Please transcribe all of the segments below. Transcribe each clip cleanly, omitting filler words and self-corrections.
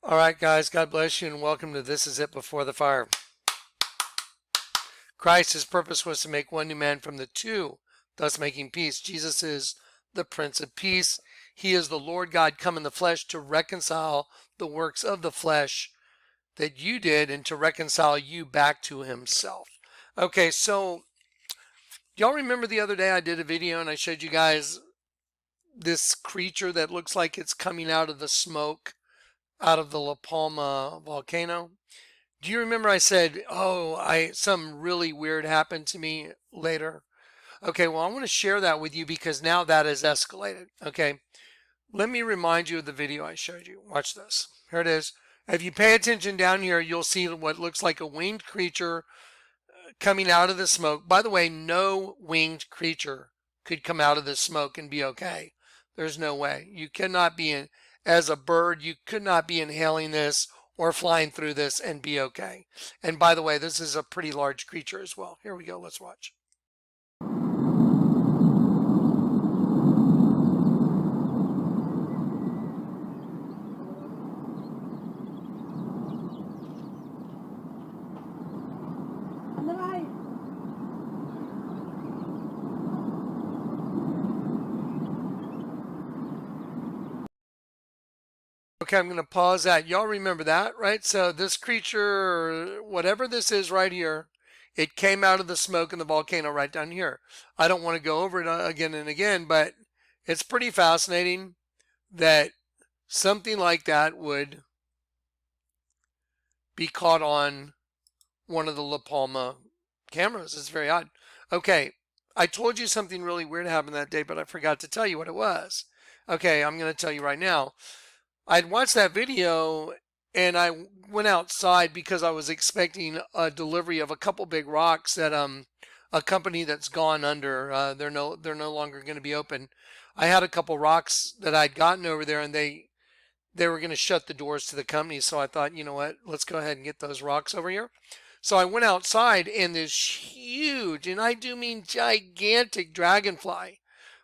All right, guys, God bless you and welcome to This Is It Before the Fire. Christ's purpose was to make one new man from the two, thus making peace. Jesus is the Prince of Peace. He is the Lord God come in the flesh to reconcile the works of the flesh that you did and to reconcile you back to himself. Okay, so y'all remember the other day I did a video and I showed you guys this creature that looks like it's coming out of the smoke out of the La Palma volcano? Do you remember I said, something really weird happened to me later? Okay, well, I want to share that with you because now that has escalated. Okay, let me remind you of the video I showed you. Watch this. Here it is. If you pay attention down here, you'll see what looks like a winged creature coming out of the smoke. By the way, no winged creature could come out of the smoke and be okay. There's no way. You cannot be as a bird, you could not be inhaling this or flying through this and be okay. And by the way, this is a pretty large creature as well. Here we go. Let's watch. Okay, I'm going to pause that. Y'all remember that, right? So this creature, or whatever this is right here, it came out of the smoke in the volcano right down here. I don't want to go over it again and again, but it's pretty fascinating that something like that would be caught on one of the La Palma cameras. It's very odd. Okay, I told you something really weird happened that day, but I forgot to tell you what it was. Okay, I'm going to tell you right now. I'd watched that video and I went outside because I was expecting a delivery of a couple big rocks that a company that's gone under. They're no longer going to be open. I had a couple rocks that I'd gotten over there and they were going to shut the doors to the company. So I thought, you know what, let's go ahead and get those rocks over here. So I went outside and this huge, and I do mean gigantic, dragonfly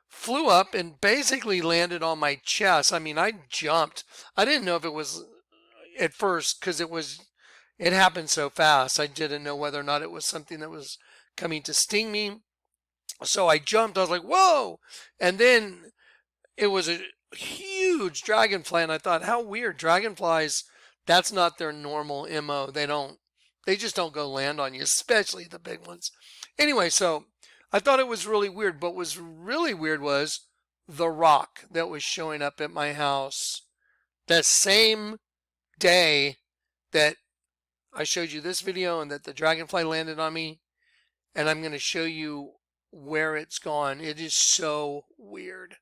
flew up and basically landed on my chest. I mean, I jumped. I didn't know if it was at first because it happened so fast. I didn't know whether or not it was something that was coming to sting me. So I jumped. I was like, whoa. And then it was a huge dragonfly. And I thought, how weird. Dragonflies, that's not their normal MO. They just don't go land on you, especially the big ones. Anyway, so I thought it was really weird, but what was really weird was the rock that was showing up at my house the same day that I showed you this video and that the dragonfly landed on me. And I'm going to show you where it's gone. It is so weird,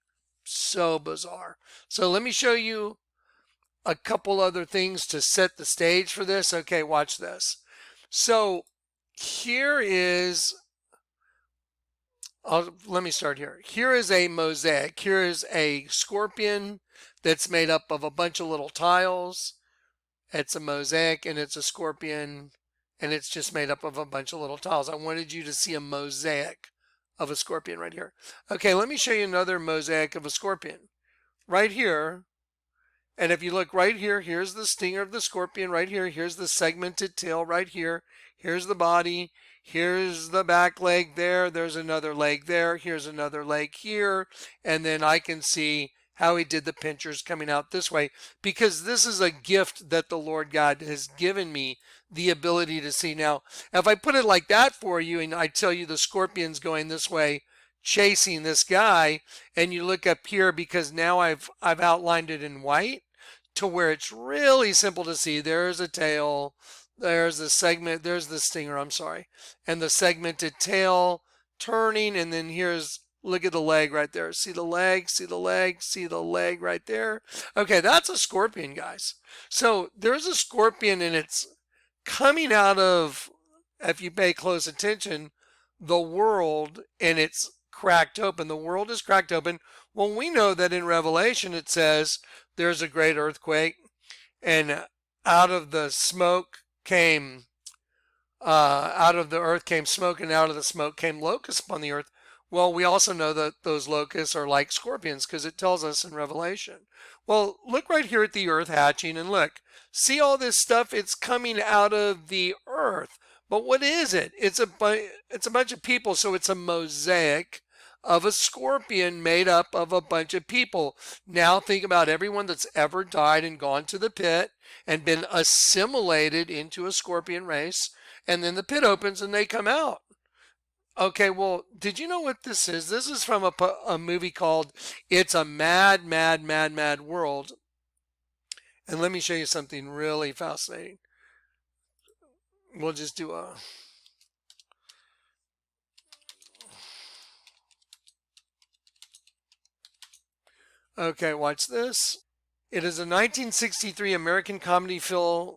so bizarre. So let me show you a couple other things to set the stage for this. Okay, watch this. So here is... let me start here. Here is a mosaic. Here is a scorpion that's made up of a bunch of little tiles. It's a mosaic and it's a scorpion and it's just made up of a bunch of little tiles. I wanted you to see a mosaic of a scorpion right here. Okay, let me show you another mosaic of a scorpion. Right here, and if you look right here, here's the stinger of the scorpion right here. Here's the segmented tail right here. Here's the body. Here's the back leg there. There's another leg there. Here's another leg here. And then I can see how he did the pinchers coming out this way because this is a gift that the Lord God has given me, the ability to see. Now, if I put it like that for you and I tell you the scorpion's going this way, chasing this guy, and you look up here because now I've outlined it in white to where it's really simple to see. There's a tail. There's the segment, there's the stinger, I'm sorry. And the segmented tail turning, and then look at the leg right there. See the leg, see the leg, see the leg right there. Okay, that's a scorpion, guys. So there's a scorpion and it's coming out of, if you pay close attention, the world, and it's cracked open. The world is cracked open. Well, we know that in Revelation it says there's a great earthquake and out of the smoke came out of the earth came smoke, and out of the smoke came locusts upon the earth. Well, we also know that those locusts are like scorpions because it tells us in Revelation. Well, look right here at the earth hatching, and look, See all this stuff? It's coming out of the earth. But what is it? It's a bunch of people, so it's a mosaic of a scorpion made up of a bunch of people. Now think about everyone that's ever died and gone to the pit and been assimilated into a scorpion race, and then the pit opens and they come out. Okay, well, did you know what this is? This is from a movie called It's a Mad, Mad, Mad, Mad World. And let me show you something really fascinating. We'll just do a... Okay, watch this. It is a 1963 American comedy film.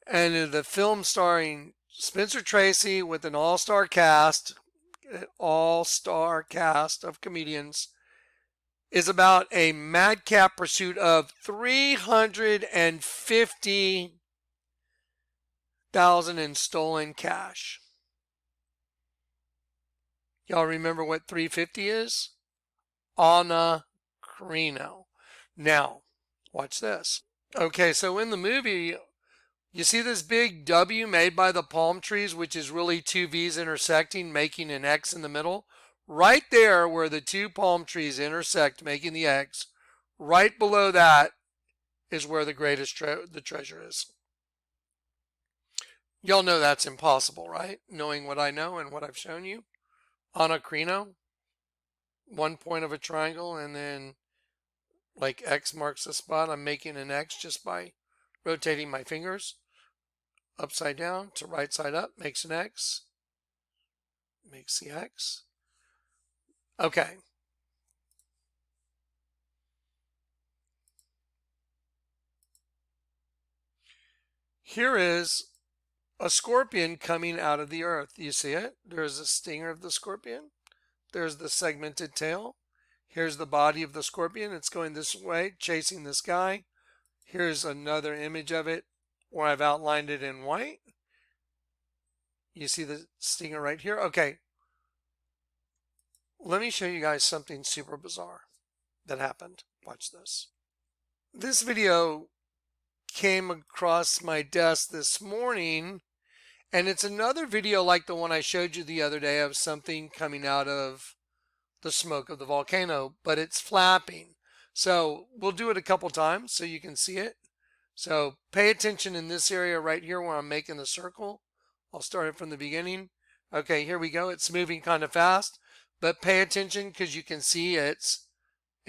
And the film starring Spencer Tracy with an all-star cast of comedians, is about a madcap pursuit of $350,000 in stolen cash. Y'all remember what 350 is? Anacrino. Now, watch this. Okay, so in the movie, you see this big W made by the palm trees, which is really two V's intersecting, making an X in the middle. Right there where the two palm trees intersect, making the X, right below that is where the greatest the treasure is. Y'all know that's impossible, right? Knowing what I know and what I've shown you. Anacrino, one point of a triangle, and then like X marks the spot. I'm making an X just by rotating my fingers. Upside down to right side up makes an X. Makes the X. Okay. Here is a scorpion coming out of the earth. You see it? There's a stinger of the scorpion. There's the segmented tail. Here's the body of the scorpion. It's going this way, chasing this guy. Here's another image of it where I've outlined it in white. You see the stinger right here? Okay. Let me show you guys something super bizarre that happened. Watch this. This video came across my desk this morning, and it's another video like the one I showed you the other day of something coming out of the smoke of the volcano, but it's flapping. So we'll do it a couple times so you can see it. So pay attention in this area right here where I'm making the circle. I'll start it from the beginning. Okay, here we go. It's moving kind of fast, but pay attention because you can see it's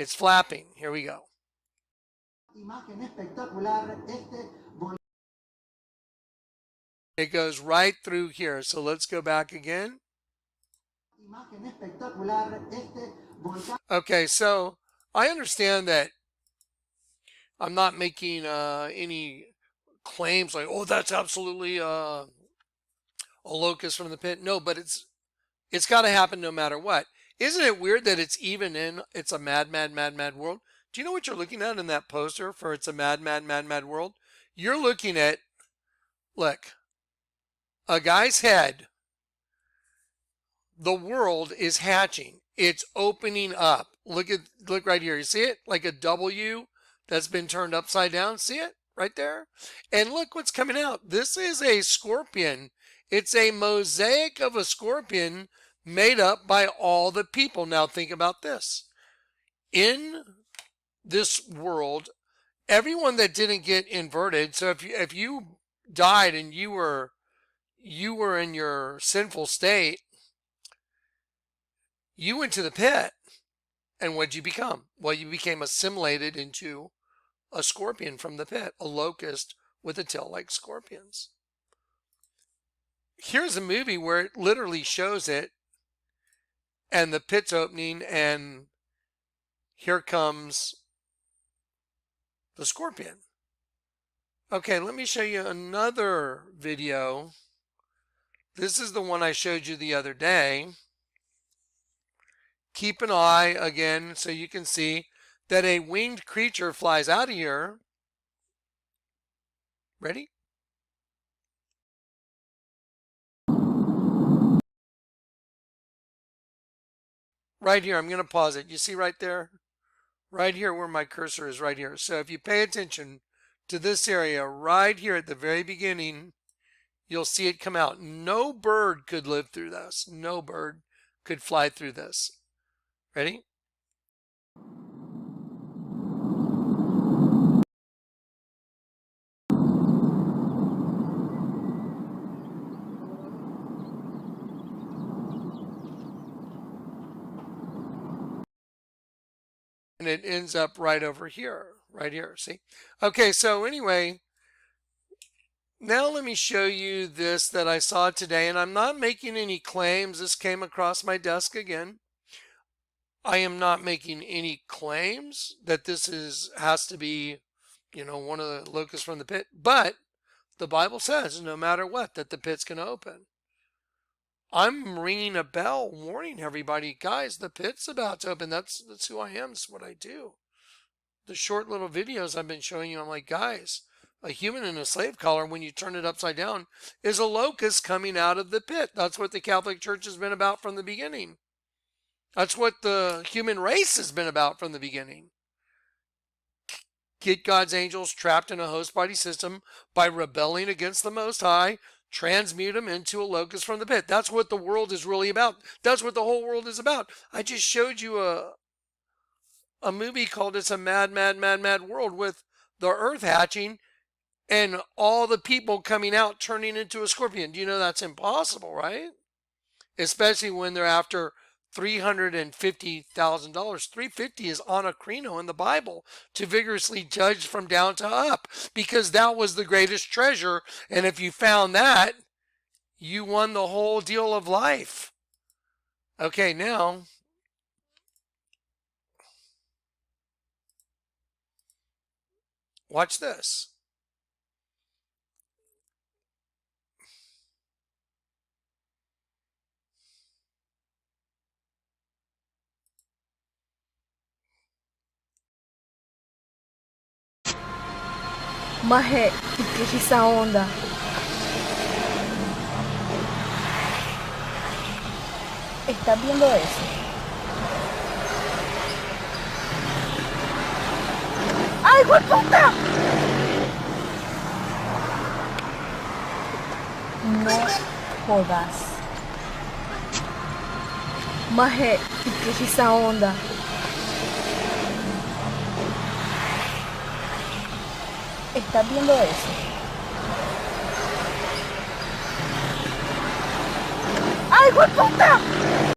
flapping. Here we go. It goes right through here. So let's go back again. Okay, so I understand that I'm not making any claims like, oh, that's absolutely a locust from the pit. No, but it's got to happen no matter what. Isn't it weird that it's a mad, mad, mad, mad world? Do you know what you're looking at in that poster for It's a Mad, Mad, Mad, Mad World? You're looking at, look, a guy's head. The world is hatching. It's opening up. Look right here. You see it? Like a W that's been turned upside down. See it? Right there? And look what's coming out. This is a scorpion. It's a mosaic of a scorpion made up by all the people. Now think about this. In this world, everyone that didn't get inverted, so if you died and you were in your sinful state, you went to the pit, and what'd you become? Well, you became assimilated into a scorpion from the pit, a locust with a tail like scorpions. Here's a movie where it literally shows it, and the pit's opening, and here comes the scorpion. Okay, let me show you another video. This is the one I showed you the other day. Keep an eye again so you can see that a winged creature flies out of here. Ready? Right here, I'm going to pause it. You see right there? right here where my cursor is, right here. So if you pay attention to this area right here at the very beginning, you'll see it come out. No bird could live through this. No bird could fly through this. Ready? And it ends up right over here, right here, see? Okay, so anyway, now let me show you this that I saw today, and I'm not making any claims. This came across my desk again. I am not making any claims that this has to be, one of the locusts from the pit, but the Bible says no matter what, that the pit's going to open. I'm ringing a bell warning everybody, guys, the pit's about to open. That's who I am. That's what I do. The short little videos I've been showing you, I'm like, guys, a human in a slave collar, when you turn it upside down, is a locust coming out of the pit. That's what the Catholic Church has been about from the beginning. That's what the human race has been about from the beginning. Get God's angels trapped in a host body system by rebelling against the Most High, transmute them into a locust from the pit. That's what the world is really about. That's what the whole world is about. I just showed you a movie called It's a Mad, Mad, Mad, Mad World with the earth hatching and all the people coming out turning into a scorpion. Do you know that's impossible, right? Especially when they're after $350,000. $350 is anacrino in the Bible, to vigorously judge from down to up, because that was the greatest treasure. And if you found that, you won the whole deal of life. Okay, now watch this. Maje, ¿qué es esa onda? ¿Estás viendo eso? ¡Ay, hueputa! No jodas. Maje, ¿qué es esa onda? ¿Estás viendo eso? ¡Ay, hueputa!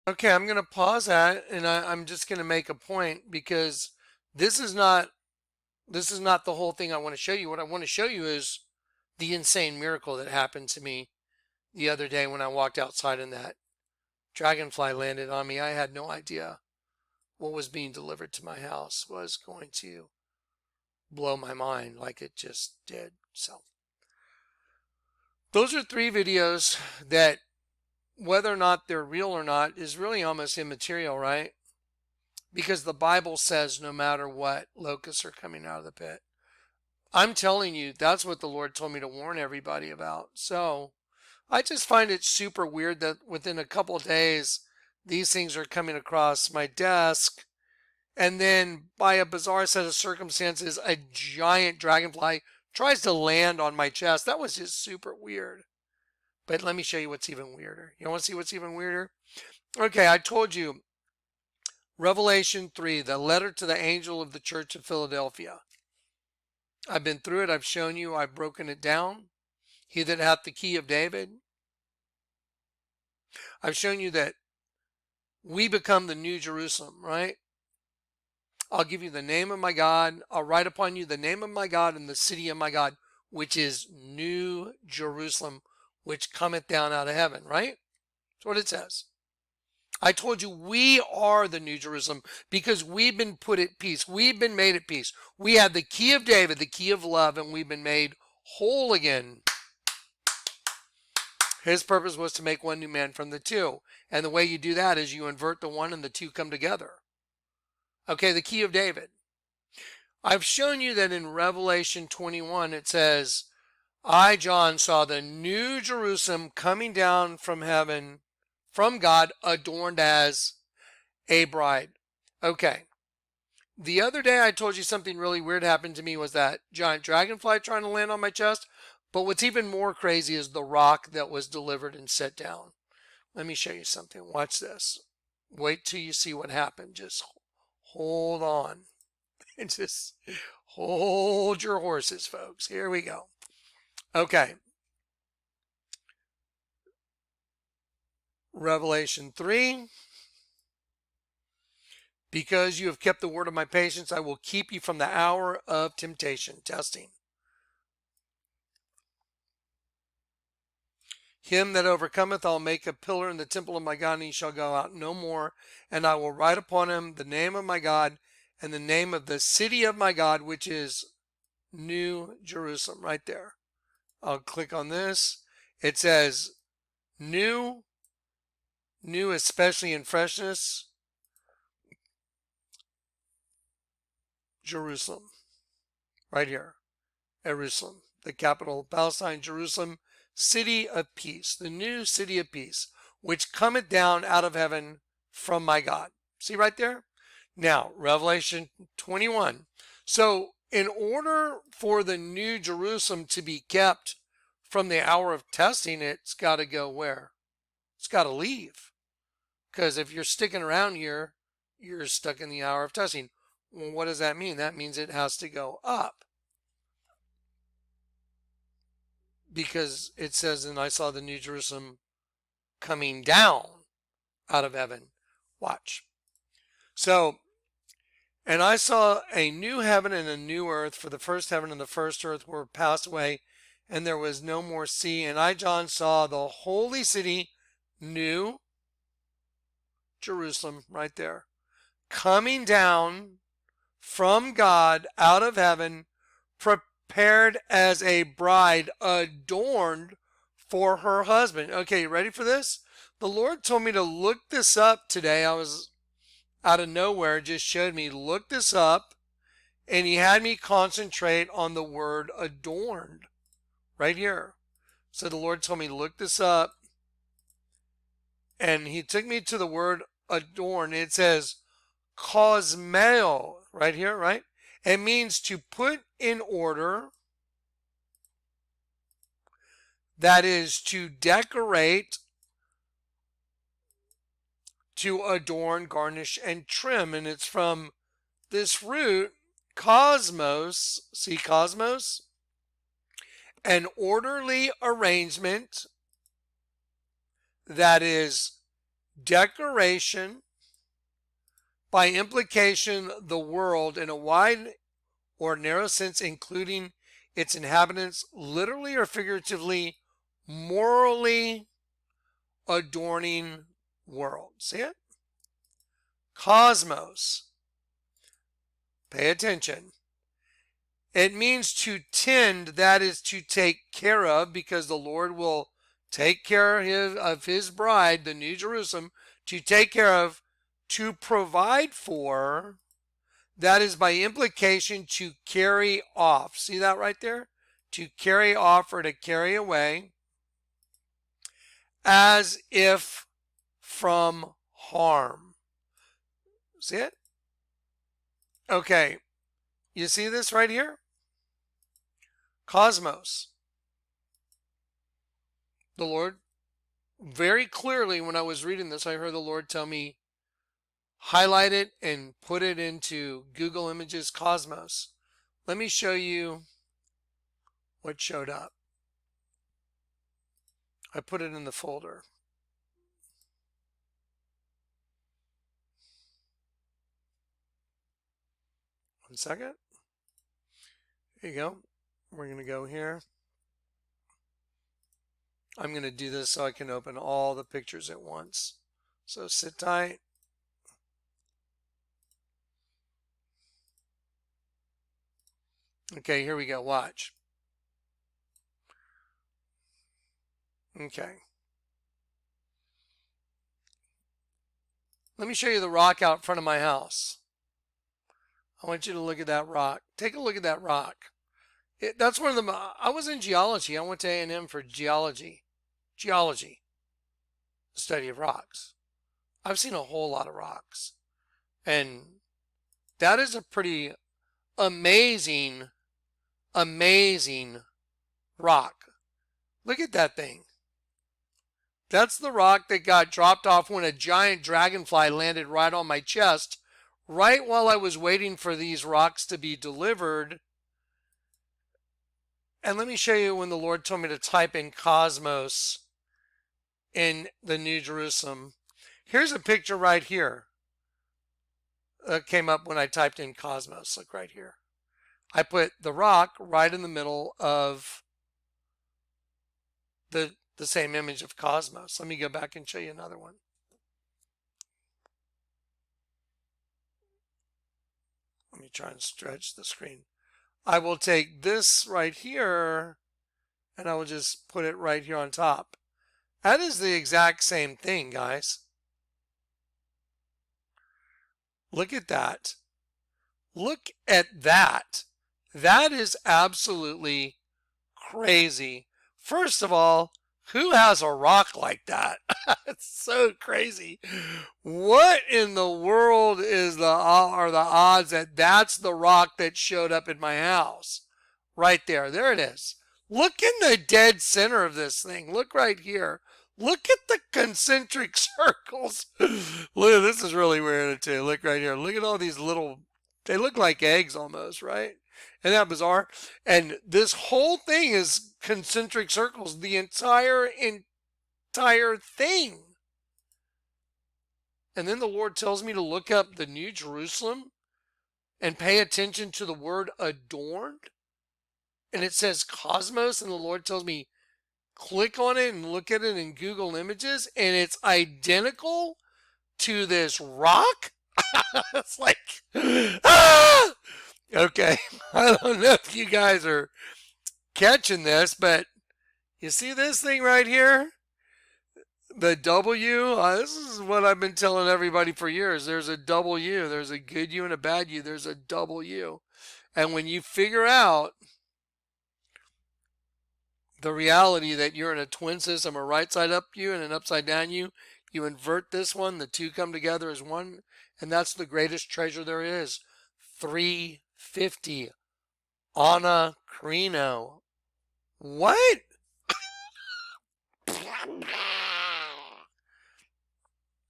Okay, I'm going to pause that, and I'm just going to make a point, because this is not the whole thing I want to show you. What I want to show you is the insane miracle that happened to me the other day when I walked outside and that dragonfly landed on me. I had no idea what was being delivered to my house was going to blow my mind like it just did. So those are 3 videos that, whether or not they're real or not, is really almost immaterial, right? Because the Bible says no matter what, locusts are coming out of the pit. I'm telling you, that's what the Lord told me to warn everybody about. So I just find it super weird that within a couple of days, these things are coming across my desk. And then by a bizarre set of circumstances, a giant dragonfly tries to land on my chest. That was just super weird. But let me show you what's even weirder. You want to see what's even weirder? Okay, I told you, Revelation 3, the letter to the angel of the church of Philadelphia. I've been through it. I've shown you. I've broken it down. He that hath the key of David. I've shown you that we become the new Jerusalem, right? I'll give you the name of my God. I'll write upon you the name of my God and the city of my God, which is New Jerusalem, which cometh down out of heaven, right? That's what it says. I told you we are the New Jerusalem because we've been put at peace. We've been made at peace. We have the key of David, the key of love, and we've been made whole again. His purpose was to make one new man from the two. And the way you do that is you invert the one and the two come together. Okay, the key of David. I've shown you that in Revelation 21 it says, I, John, saw the New Jerusalem coming down from heaven, from God, adorned as a bride. Okay. The other day I told you something really weird happened to me was that giant dragonfly trying to land on my chest. But what's even more crazy is the rock that was delivered and set down. Let me show you something. Watch this. Wait till you see what happened. Just hold on. And just hold your horses, folks. Here we go. Okay. Revelation 3. Because you have kept the word of my patience, I will keep you from the hour of temptation, testing. Him that overcometh, I'll make a pillar in the temple of my God, and he shall go out no more. And I will write upon him the name of my God and the name of the city of my God, which is New Jerusalem, right there. I'll click on this. It says new especially in freshness, Jerusalem, right here. Jerusalem, the capital of Palestine, Jerusalem, city of peace, the new city of peace, which cometh down out of heaven from my God. See right there? Now, Revelation 21. So, in order for the new Jerusalem to be kept from the hour of testing, it's got to go where? It's got to leave. Because if you're sticking around here, you're stuck in the hour of testing. Well, what does that mean? That means it has to go up. Because it says, and I saw the New Jerusalem coming down out of heaven. Watch. So, and I saw a new heaven and a new earth, for the first heaven and the first earth were passed away, and there was no more sea. And I, John, saw the holy city, New Jerusalem, right there, coming down from God out of heaven, prepared as a bride adorned for her husband. Okay, you ready for this? The Lord told me to look this up today. I was out of nowhere, just showed me, look this up, and he had me concentrate on the word adorned right here. So the Lord told me, look this up, and he took me to the word adorned. It says cosmeo right here, right? It means to put in order, that is to decorate, to adorn, garnish, and trim. And it's from this root, cosmos, see cosmos? An orderly arrangement, that is decoration, by implication the world in a wide or narrow sense, including its inhabitants, literally or figuratively, morally adorning world. See it? Cosmos. Pay attention. It means to tend, that is to take care of, because the Lord will take care of his bride, the New Jerusalem, to take care of, to provide for, that is by implication to carry off. See that right there? To carry off or to carry away, as if from harm. See it? Okay. You see this right here? Cosmos. The Lord, very clearly when I was reading this, I heard the Lord tell me, highlight it and put it into Google Images, Cosmos. Let me show you what showed up. I put it in the folder. One second. There you go. We're going to go here. I'm going to do this so I can open all the pictures at once. So sit tight. Okay, here we go. Watch. Okay. Let me show you the rock out front of my house. I want you to look at that rock. Take a look at that rock. That's one of the, I was in geology. I went to A&M for geology. Geology, the study of rocks. I've seen a whole lot of rocks. And That is a pretty amazing, amazing rock. Look at that thing. That's the rock that got dropped off when a giant dragonfly landed right on my chest, right while I was waiting for these rocks to be delivered. And let me show you when the Lord told me to type in cosmos in the New Jerusalem. Here's a picture right here that came up when I typed in cosmos. Look right here. I put the rock right in the middle of the same image of cosmos. Let me go back and show you another one. Let me try and stretch the screen. I will take this right here and I will just put it right here on top. That is the exact same thing, guys. Look at that. Look at that. That is absolutely crazy. First of all, who has a rock like that? It's so crazy. What in the world are the odds that that's the rock that showed up in my house? Right there. There it is. Look in the dead center of this thing. Look right here. Look at the concentric circles. Look, this is really weird too. Look right here. Look at all these little, they look like eggs almost, right? Isn't that bizarre? And this whole thing is concentric circles, the entire thing. And then the Lord tells me to look up the New Jerusalem and pay attention to the word adorned. And it says cosmos, and the Lord tells me click on it and look at it in Google Images, and it's identical to this rock. It's like, ah! Okay, I don't know if you guys are catching this, but you see this thing right here? The W, this is what I've been telling everybody for years. There's a W, there's a good you and a bad you, there's a W. And when you figure out the reality that you're in a twin system, a right side up you and an upside down you, you invert this one, the two come together as one, and that's the greatest treasure there is. 350 Anacrino. What?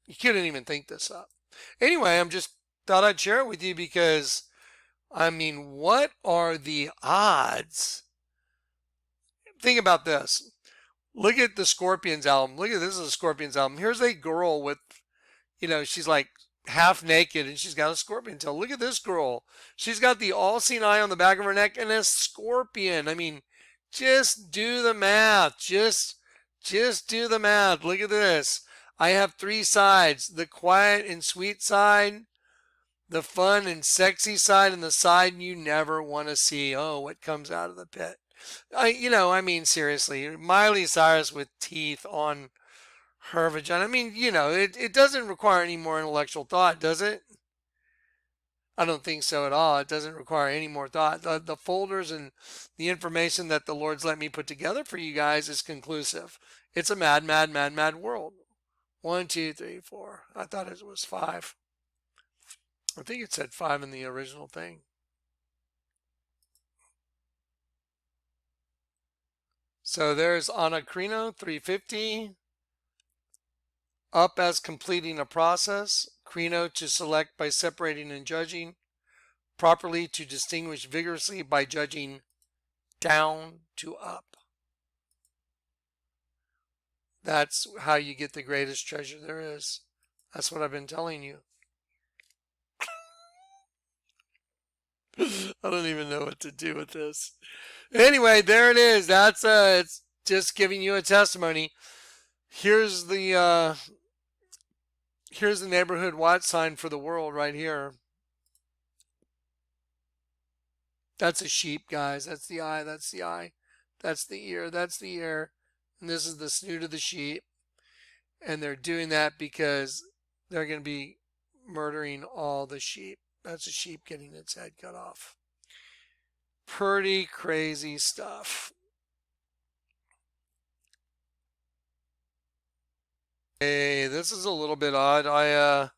You couldn't even think this up. Anyway, I'm just thought I'd share it with you because, I mean, what are the odds? Think about this. Look at the Scorpions album. Look at this is a Scorpions album. Here's a girl with, she's like half naked and she's got a scorpion tail. Look at this girl. She's got the all-seeing eye on the back of her neck and a scorpion. I mean, just do the math. Just do the math. Look at this. I have three sides: the quiet and sweet side, the fun and sexy side, and the side you never want to see. Oh, what comes out of the pit? I mean, seriously, Miley Cyrus with teeth on her vagina. I mean, it doesn't require any more intellectual thought, does it? I don't think so at all. It doesn't require any more thought. The folders and the information that the Lord's let me put together for you guys is conclusive. It's a mad, mad, mad, mad world. 1, 2, 3, 4. I thought it was 5. I think it said 5 in the original thing. So there's Anacrino 350. Up as completing a process. Crino to select by separating and judging. Properly to distinguish vigorously by judging down to up. That's how you get the greatest treasure there is. That's what I've been telling you. I don't even know what to do with this. Anyway, there it is. That's it's just giving you a testimony. Here's the neighborhood watch sign for the world right here. That's a sheep, guys. That's the eye. That's the eye. That's the ear. That's the ear. And this is the snoot of the sheep. And they're doing that because they're going to be murdering all the sheep. That's a sheep getting its head cut off. Pretty crazy stuff. Hey, this is a little bit odd.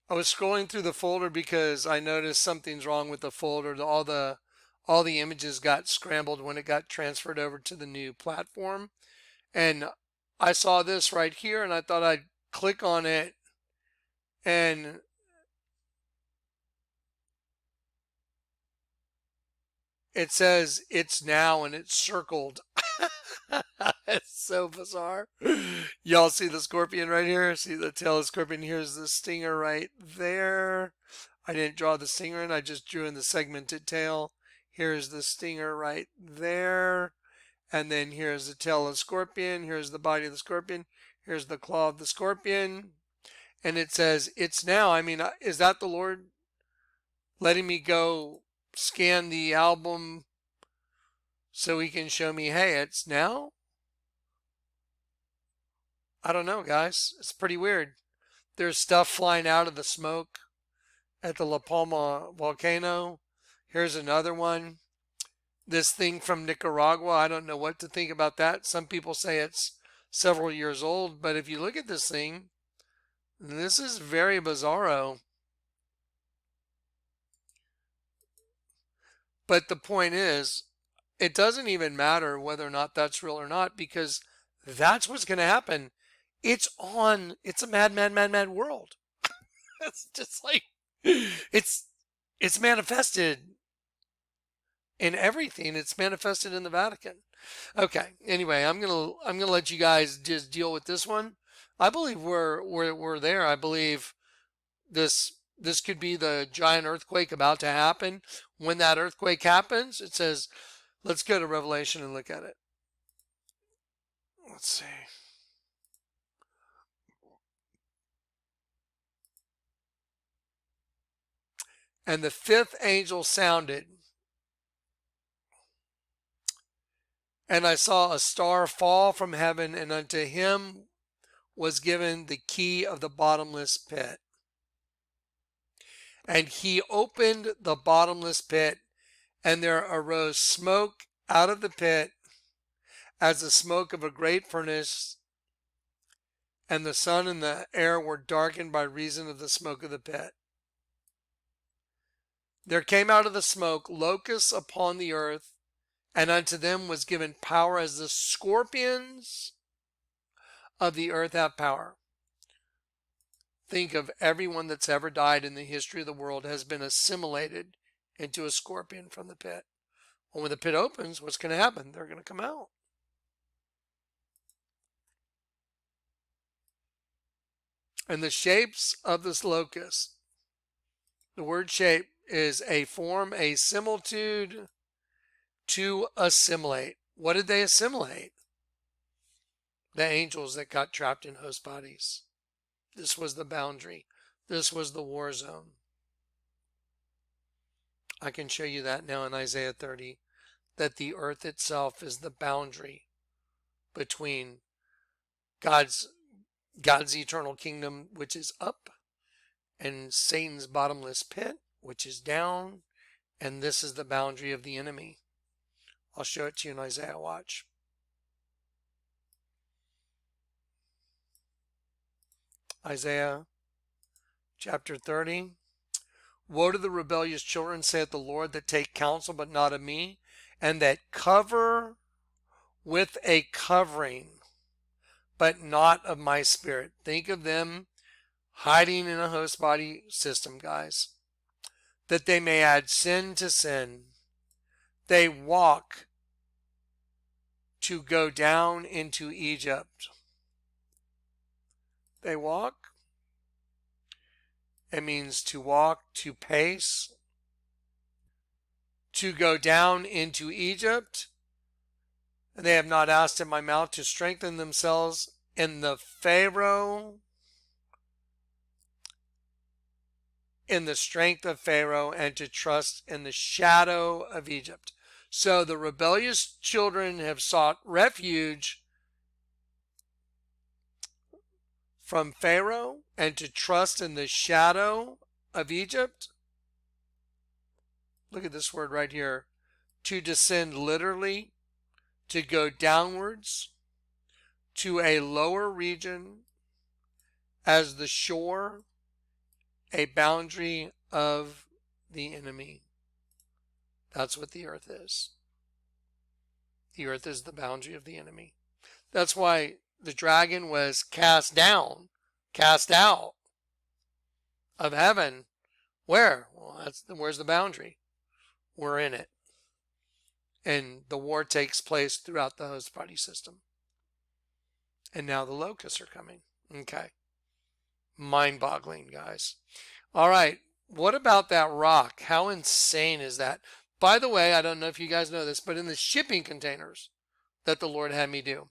I was scrolling through the folder because I noticed something's wrong with the folder. All the images got scrambled when it got transferred over to the new platform. And I saw this right here and I thought I'd click on it, and it says it's now and it's circled. It's so bizarre. Y'all see the scorpion right here? See the tail of the scorpion? Here's the stinger right there. I didn't draw the stinger in, I just drew in the segmented tail. Here's the stinger right there. And then here's the tail of the scorpion. Here's the body of the scorpion. Here's the claw of the scorpion. And it says, it's now. I mean, is that the Lord letting me go scan the album so he can show me, hey, it's now? I don't know, guys. It's pretty weird. There's stuff flying out of the smoke at the La Palma volcano. Here's another one. This thing from Nicaragua, I don't know what to think about that. Some people say it's several years old, but if you look at this thing, this is very bizarro. But the point is, it doesn't even matter whether or not that's real or not, because that's what's going to happen. It's a mad, mad, mad, mad world. It's just like, it's manifested in everything. It's manifested in the Vatican. Okay. Anyway, I'm gonna let you guys just deal with this one. I believe we're there. I believe this could be the giant earthquake about to happen. When that earthquake happens, it says, let's go to Revelation and look at it. Let's see. And the fifth angel sounded, and I saw a star fall from heaven, and unto him was given the key of the bottomless pit. And he opened the bottomless pit, and there arose smoke out of the pit as the smoke of a great furnace, and the sun and the air were darkened by reason of the smoke of the pit. There came out of the smoke locusts upon the earth, and unto them was given power as the scorpions of the earth have power. Think of everyone that's ever died in the history of the world has been assimilated into a scorpion from the pit. And when the pit opens, what's going to happen? They're going to come out. And the shapes of this locust, the word shape is a form, a similitude, to assimilate. What did they assimilate? The angels that got trapped in host bodies. This was the boundary. This was the war zone. I can show you that now in Isaiah 30, that the earth itself is the boundary between God's eternal kingdom, which is up, and Satan's bottomless pit, which is down, and this is the boundary of the enemy. I'll show it to you in Isaiah. Watch. Isaiah chapter 30. Woe to the rebellious children, saith the Lord, that take counsel, but not of me, and that cover with a covering, but not of my spirit. Think of them hiding in a host body system, guys. That they may add sin to sin. They walk to go down into Egypt. They walk. It means to walk, to pace, to go down into Egypt. And they have not asked in my mouth to strengthen themselves in the Pharaoh, in the strength of Pharaoh, and to trust in the shadow of Egypt. So the rebellious children have sought refuge from Pharaoh and to trust in the shadow of Egypt. Look at this word right here. To descend literally, to go downwards to a lower region as the shore A boundary of the enemy. That's what the earth is. The earth is the boundary of the enemy. That's why the dragon was cast down, cast out of heaven. Where? Well, where's the boundary? We're in it. And the war takes place throughout the host party system. And now the locusts are coming. Okay. Mind-boggling, guys. All right. What about that rock? How insane is that? By the way, I don't know if you guys know this, but in the shipping containers that the Lord had me do,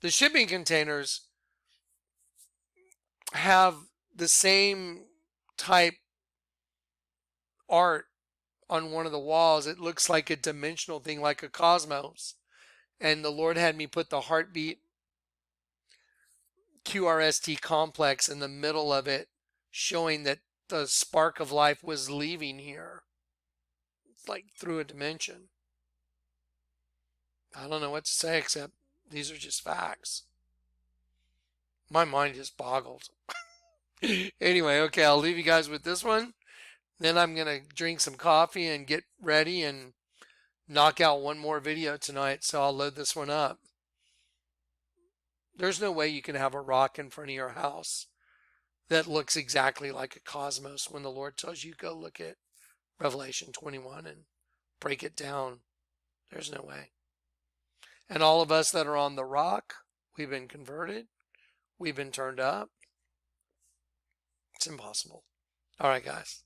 the shipping containers have the same type art on one of the walls. It looks like a dimensional thing, like a cosmos. And the Lord had me put the heartbeat QRST complex in the middle of it, showing that the spark of life was leaving here. It's like through a dimension. I don't know what to say except these are just facts. My mind just boggled. Anyway, okay, I'll leave you guys with this one. Then I'm going to drink some coffee and get ready and knock out one more video tonight. So I'll load this one up. There's no way you can have a rock in front of your house that looks exactly like a cosmos when the Lord tells you go look at Revelation 21 and break it down. There's no way. And all of us that are on the rock, we've been converted. We've been turned up. It's impossible. All right, guys.